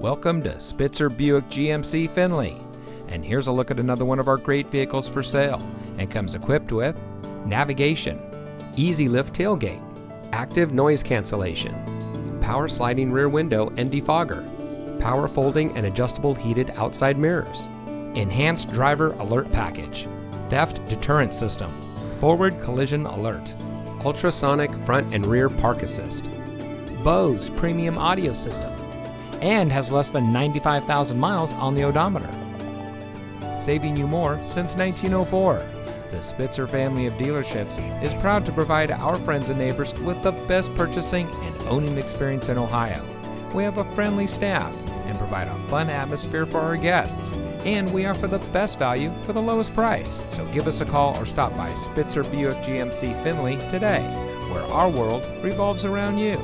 Welcome to Spitzer Buick GMC Findlay. And here's a look at another one of our great vehicles for sale, and comes equipped with navigation, easy lift tailgate, active noise cancellation, power sliding rear window and defogger, power folding and adjustable heated outside mirrors, enhanced driver alert package, theft deterrent system, forward collision alert, ultrasonic front and rear park assist, Bose premium audio system, and has less than 95,000 miles on the odometer. Saving you more since 1904. The Spitzer family of dealerships is proud to provide our friends and neighbors with the best purchasing and owning experience in Ohio. We have a friendly staff and provide a fun atmosphere for our guests, and we offer the best value for the lowest price. So give us a call or stop by Spitzer Buick GMC Findlay today, where our world revolves around you.